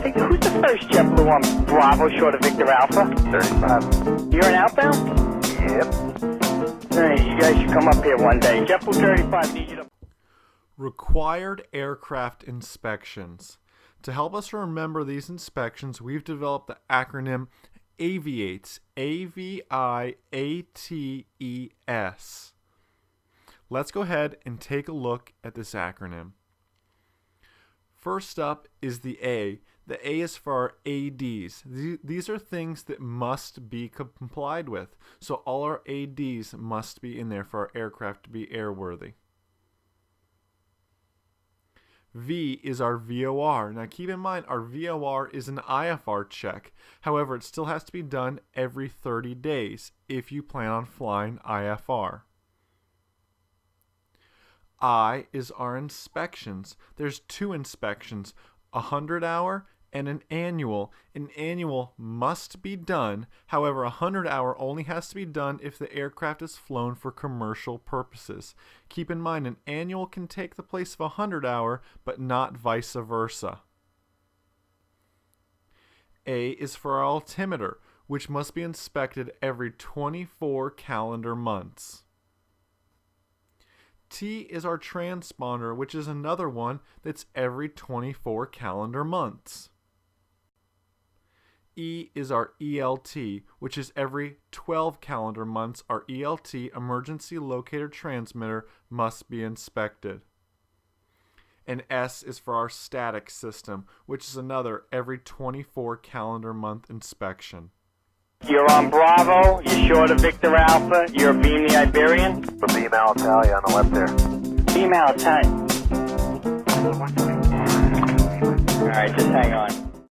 Hey, who's the first JetBlue on Bravo short of Victor Alpha? 35. You're an outbound? Yep. Hey, you guys should come up here one day. JetBlue 35 needs you to... Required aircraft inspections. To help us remember these inspections, we've developed the acronym AVIATES, A-V-I-A-T-E-S. Let's go ahead and take a look at this acronym. First up is the A. The A is for our ADs. These are things that must be complied with. So all our ADs must be in there for our aircraft to be airworthy. V is our VOR. Now keep in mind our VOR is an IFR check. However, it still has to be done every 30 days if you plan on flying IFR. I is our inspections. There's two inspections, a 100-hour and an annual. An annual must be done. However, a 100-hour only has to be done if the aircraft is flown for commercial purposes. Keep in mind, an annual can take the place of a 100-hour, but not vice versa. A is for our altimeter, which must be inspected every 24 calendar months. T is our transponder, which is another one that's every 24 calendar months. E is our ELT, which is every 12 calendar months. Our ELT, emergency locator transmitter, must be inspected. And S is for our static system, which is another every 24 calendar month inspection. You're on Bravo, you're short of Victor Alpha, you're a Beam the Iberian? The Beam Alitalia on the left there. Beam Alitalia. Alright, just hang on.